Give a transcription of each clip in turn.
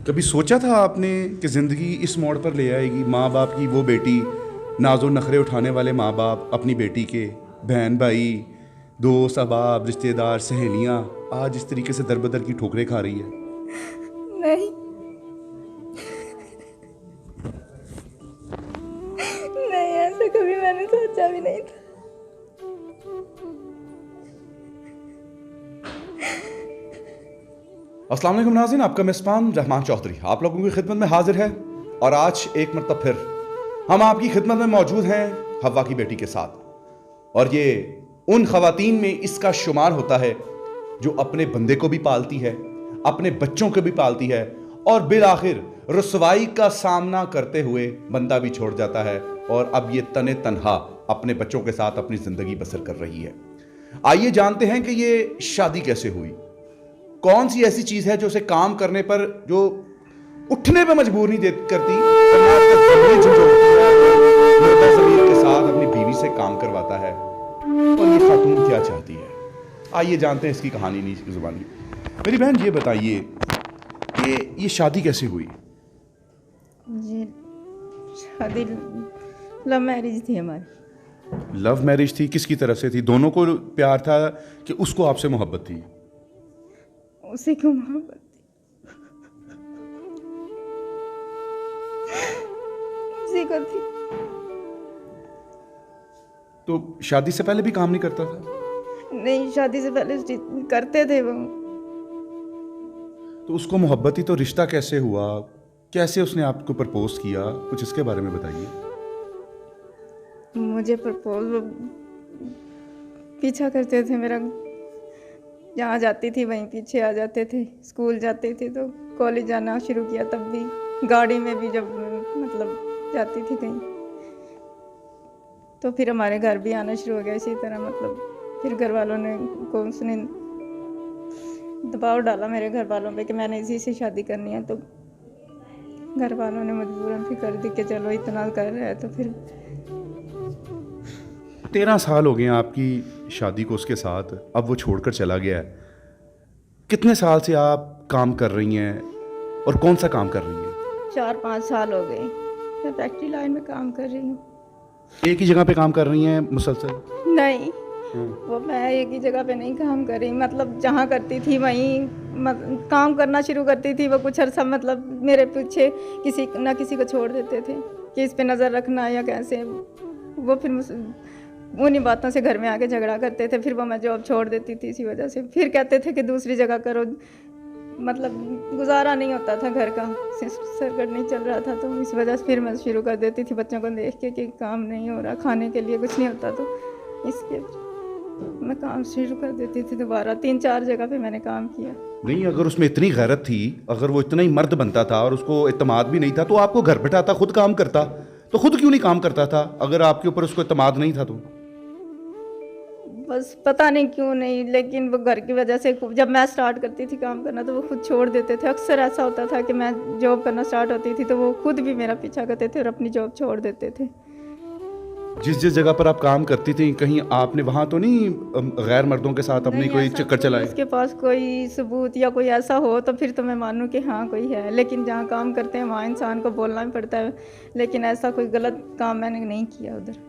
कभी सोचा था आपने कि ज़िंदगी इस मोड़ पर ले आएगी, माँ बाप की वो बेटी, नाज़ो नखरे उठाने वाले माँ बाप अपनी बेटी के, बहन भाई, दोस्त अहबाब रिश्तेदार सहेलियाँ आज इस तरीके से दर बदर की ठोकरें खा रही है? नहीं, नहीं, ऐसा कभी मैंने सोचा भी नहीं था। अस्सलाम वालेकुम नाज़रीन, आपका मेज़बान रहमान चौधरी आप लोगों की खिदमत में हाजिर है। और आज एक मरतबा फिर हम आपकी खिदमत में मौजूद हैं हवा की बेटी के साथ। और ये उन ख़वातीन में इसका शुमार होता है जो अपने बंदे को भी पालती है, अपने बच्चों को भी पालती है और बिल आखिर रुसवाई का सामना करते हुए बंदा भी छोड़ जाता है और अब ये तने तनहा अपने बच्चों के साथ अपनी ज़िंदगी बसर कर रही है। आइए जानते हैं कि ये शादी कैसे हुई, कौन सी ऐसी चीज़ है जो उसे काम करने पर, जो उठने पर मजबूर नहीं करती, वरना उसका ज़मीर झंझोड़ती है, मुर्दा ज़मीर के साथ अपनी बीवी से काम करवाता है। और ये खातून क्या चाहती है, आइए जानते हैं इसकी कहानी नीच की ज़ुबानी। मेरी बहन ये बताइए कि ये शादी कैसे हुई? जी, शादी लव मैरिज थी हमारी। लव मैरिज थी? किसकी तरफ से थी? दोनों को प्यार था कि उसको आपसे मोहब्बत थी? उसी को मोहब्बत उसी को थी। तो शादी से पहले भी काम नहीं करता था? नहीं, शादी से पहले करते थे वो। तो उसको मोहब्बत ही तो रिश्ता कैसे हुआ? कैसे उसने आपको प्रपोज किया? कुछ इसके बारे में बताइए। मुझे प्रपोज पीछा करते थे मेरा, जहाँ जाती थी वहीं पीछे आ जाते थे। स्कूल जाते थे तो कॉलेज जाना शुरू किया, तब भी गाड़ी में भी जब मतलब जाती थी कहीं, तो फिर हमारे घर भी आना शुरू हो गया इसी तरह। मतलब फिर घर वालों ने को उसने दबाव डाला मेरे घर वालों पे कि मैंने इसी से शादी करनी है, तो घर वालों ने मजबूरन फिर कर दी कि चलो इतना कर रहा है तो फिर। 13 साल हो गए हैं आपकी शादी को उसके साथ, अब वो छोड़कर चला गया है। कितने साल से आप काम कर रही हैं और कौन सा काम कर रही हैं? 4-5 साल हो गए मैं फैक्ट्री लाइन में काम कर रही हूँ। एक ही जगह पे काम कर रही हैं मुसलसल? नहीं, वो मैं एक ही जगह पे नहीं काम कर रही, मतलब जहाँ करती थी वहीं काम करना शुरू करती थी। वो कुछ अर्सा मतलब मेरे पीछे किसी ना किसी को छोड़ देते थे कि इस पे नज़र रखना या कैसे। वो फिर उन्हीं बातों से घर में आके झगड़ा करते थे। फिर वो मैं जॉब छोड़ देती थी इसी वजह से। फिर कहते थे कि दूसरी जगह करो, मतलब गुजारा नहीं होता था, घर का सरकट नहीं चल रहा था, तो इस वजह से फिर मैं शुरू कर देती थी बच्चों को देख के कि काम नहीं हो रहा, खाने के लिए कुछ नहीं होता, तो इसके मैं काम शुरू कर देती थी दोबारा। 3-4 जगह पे मैंने काम किया। नहीं, अगर उसमें इतनी गैरत थी, अगर वो इतना ही मर्द बनता था और उसको इत्मीनान भी नहीं था, तो आपको घर बैठाता, खुद काम करता, तो खुद क्यों नहीं काम करता था अगर आपके ऊपर उसको इत्मीनान नहीं था? तो बस पता नहीं क्यों नहीं, लेकिन वो घर की वजह से जब मैं स्टार्ट करती थी काम करना तो वो खुद छोड़ देते थे। अक्सर ऐसा होता था कि मैं जॉब करना स्टार्ट होती थी तो वो खुद भी मेरा पीछा करते थे और अपनी जॉब छोड़ देते थे। जिस जिस जगह पर आप काम करती थी, कहीं आपने वहाँ तो नहीं गैर मर्दों के साथ अपनी नहीं, कोई ऐसा चक्कर चलाए? उसके पास कोई सबूत या कोई ऐसा हो तो फिर तो मैं मानूँ कि हाँ कोई है, लेकिन जहाँ काम करते हैं वहाँ इंसान को बोलना भी पड़ता है। लेकिन ऐसा कोई गलत काम मैंने नहीं किया उधर।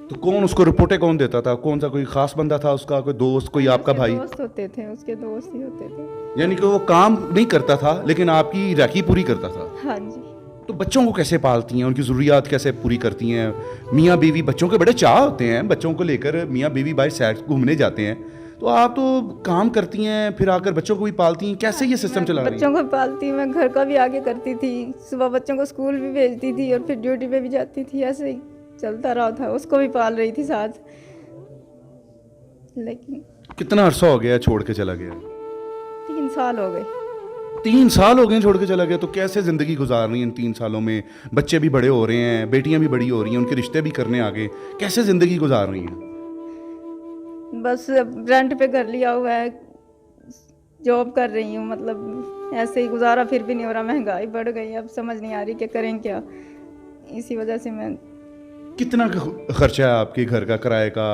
तो कौन उसको रिपोर्टें कौन देता था? कौन सा कोई खास बंदा था उसका, कोई दोस्त, कोई आपका उसके भाई? दोस्त होते थे, उसके दोस्त ही होते थे। यानी कि वो काम नहीं करता था लेकिन आपकी राखी पूरी करता था। हाँ जी। तो बच्चों को कैसे पालती हैं, उनकी ज़रूरियात कैसे पूरी करती हैं? मियाँ बीवी, बच्चों के बड़े चाह होते हैं, बच्चों को लेकर मियाँ बीवी बाहर सैर घूमने जाते हैं, तो आप तो काम करती हैं फिर आकर बच्चों को भी पालती हैं, कैसे ये सिस्टम चला रही हैं? बच्चों को पालती, मैं घर का भी आगे करती थी, सुबह बच्चों को स्कूल भी भेजती थी और फिर ड्यूटी पे भी जाती थी, ऐसे ही चलता रहा था। उसको भी पाल रही थी साथ। लेकिन कितना अरसा हो गया छोड़ के चला गया? 3 साल हो गए। 3 साल हो गए छोड़ के चला गया। तो कैसे ज़िंदगी गुजार रही हैं इन 3 सालों में? बच्चे भी बड़े हो रहे हैं, बेटियां भी बड़ी हो रही हैं, उनके रिश्ते भी करने आ गए, कैसे ज़िंदगी गुजार रही हैं? बस रेंट पे घर लिया हुआ है, जॉब कर रही हूँ, मतलब ऐसे ही गुजारा फिर भी नहीं हो रहा। महंगाई बढ़ गई, अब समझ नहीं आ रही कि करें क्या। इसी वजह से मैं। कितना खर्चा है आपके घर का, किराए का,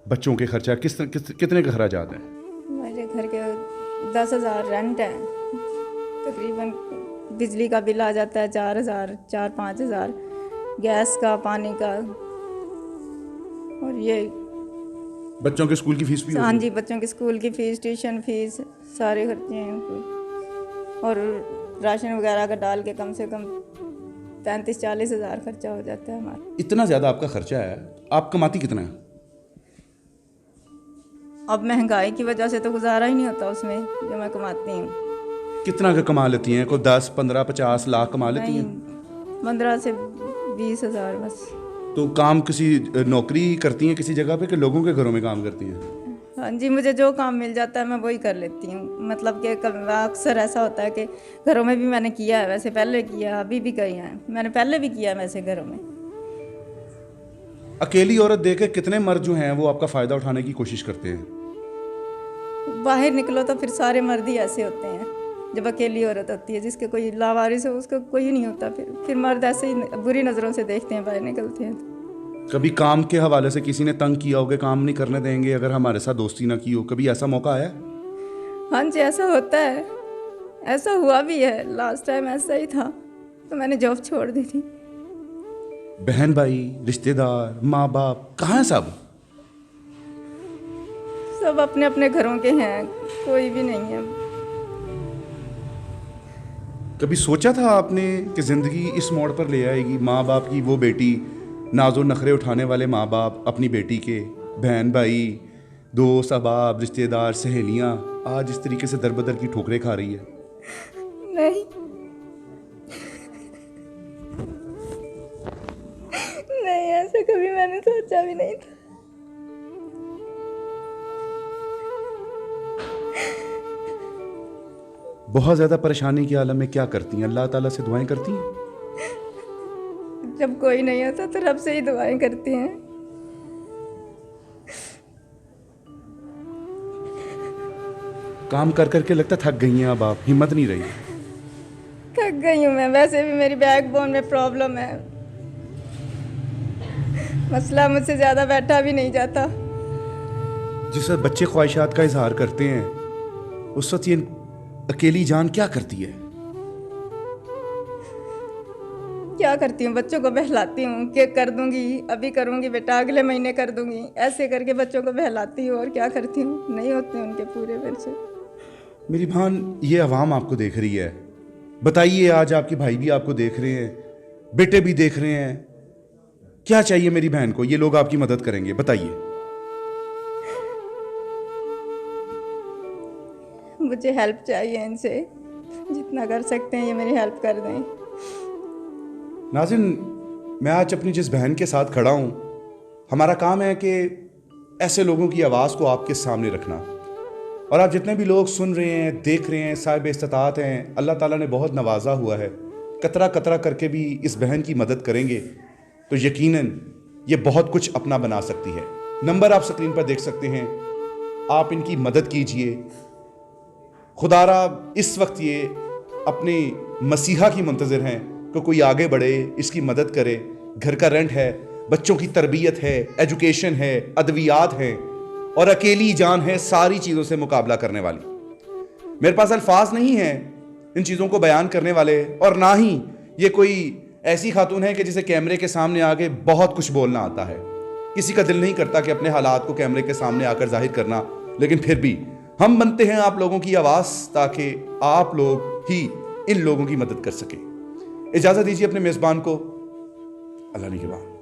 बच्चों के खर्चा, कितने का खर्चात हैं? मेरे घर के 10,000 रेंट है, तकरीबन बिजली का बिल आ जाता है 4,000 4-5 हज़ार, गैस का, पानी का, और ये बच्चों के स्कूल की फीस भी हाँ होती है? जी, बच्चों की स्कूल की फ़ीस, ट्यूशन फ़ीस, सारे खर्चे हैं उनको। और राशन वगैरह का डाल के कम से कम 35-40 हज़ार खर्चा हो जाता है हमारा। इतना ज़्यादा आपका खर्चा है, आप कमाती कितना है? अब महंगाई की वजह से तो गुजारा ही नहीं होता उसमें जो मैं कमाती हूँ। कितना का कमा लेती हैं? कोई 10, 15, 50 लाख कमा लेती नहीं, हैं? 15 से 20 हज़ार बस। तो काम किसी नौकरी करती हैं किसी जगह पे कि लोगों के घरों में काम करती हैं? हाँ जी, मुझे जो काम मिल जाता है मैं वही कर लेती हूँ। मतलब कि अक्सर ऐसा होता है कि घरों में भी मैंने किया है, वैसे पहले किया, अभी भी किया है, मैंने पहले भी किया है वैसे घरों में। अकेली औरत देख के कितने मर्द जो हैं वो आपका फ़ायदा उठाने की कोशिश करते हैं? बाहर निकलो तो फिर सारे मर्द ही ऐसे होते हैं। जब अकेली औरत होती है जिसके कोई लावारिस हो, उसका कोई नहीं होता, फिर मर्द ऐसे ही बुरी नज़रों से देखते हैं बाहर निकलते हैं तो। कभी काम के हवाले से किसी ने तंग किया हो कि काम नहीं करने देंगे अगर हमारे साथ दोस्ती ना की हो, कभी ऐसा मौका आया? हाँ जी, ऐसा होता है, ऐसा हुआ भी है। लास्ट टाइम ऐसा ही था तो मैंने जॉब छोड़ दी थी। बहन भाई, रिश्तेदार, माँ बाप कहाँ हैं सब? सब अपने अपने घरों के हैं, कोई भी नहीं है। कभी सोचा था आपने कि ज़िंदगी इस मोड़ पर ले आएगी? माँ बाप की वो बेटी, नाज़ो नखरे उठाने वाले माँ बाप अपनी बेटी के, बहन भाई, दोस्त अहबाब, रिश्तेदार, सहेलियाँ आज इस तरीके से दर बदर की ठोकरें खा रही है। नहीं, नहीं, ऐसा कभी मैंने सोचा भी नहीं था। बहुत ज़्यादा परेशानी के आलम में क्या करती हैं? अल्लाह ताला से दुआएं करती हैं? जब कोई नहीं होता तो रब से ही दुआएं करती हैं। काम कर करके लगता थक गई हैं अब आप, हिम्मत नहीं रही? थक गई हूँ मैं, वैसे भी मेरी बैकबोन में प्रॉब्लम है, मसला मुझसे ज़्यादा बैठा भी नहीं जाता। जिस वक्त बच्चे ख्वाहिशात का इजहार करते हैं उस वक्त ये अकेली जान क्या करती है? क्या करती हूँ, बच्चों को बहलाती हूँ कि कर दूंगी, अभी करूंगी बेटा, अगले महीने कर दूंगी, ऐसे करके बच्चों को बहलाती हूँ। और क्या करती हूँ, नहीं होते उनके पूरे मेरे से। मेरी बहन, ये अवाम आपको देख रही है, बताइए, आज आपके भाई भी आपको देख रहे हैं, बेटे भी देख रहे हैं, क्या चाहिए मेरी बहन को? ये लोग आपकी मदद करेंगे, बताइए। मुझे हेल्प चाहिए इनसे, जितना कर सकते हैं ये मेरी हेल्प कर दें। नाज़िन, मैं आज अपनी जिस बहन के साथ खड़ा हूँ, हमारा काम है कि ऐसे लोगों की आवाज़ को आपके सामने रखना। और आप जितने भी लोग सुन रहे हैं, देख रहे हैं, साहिब इस्तात हैं, अल्लाह ताला ने बहुत नवाजा हुआ है, कतरा कतरा करके भी इस बहन की मदद करेंगे तो यकीनन ये बहुत कुछ अपना बना सकती है। नंबर आप स्क्रीन पर देख सकते हैं, आप इनकी मदद कीजिए। खुदारा इस वक्त ये अपने मसीहा की मुंतज़िर हैं कि कोई आगे बढ़े, इसकी मदद करे। घर का रेंट है, बच्चों की तरबियत है, एजुकेशन है, अद्वियात हैं, और अकेली जान है सारी चीज़ों से मुकाबला करने वाली। मेरे पास अल्फाज नहीं हैं इन चीज़ों को बयान करने वाले, और ना ही ये कोई ऐसी खातून है कि जिसे कैमरे के सामने आके बहुत कुछ बोलना आता है। किसी का दिल नहीं करता कि अपने हालात को कैमरे के सामने आकर जाहिर करना, लेकिन फिर भी हम बनते हैं आप लोगों की आवाज़ ताकि आप लोग ही इन लोगों की मदद कर सके। इजाज़त दीजिए अपने मेज़बान को। अल्लाह ने के बाद।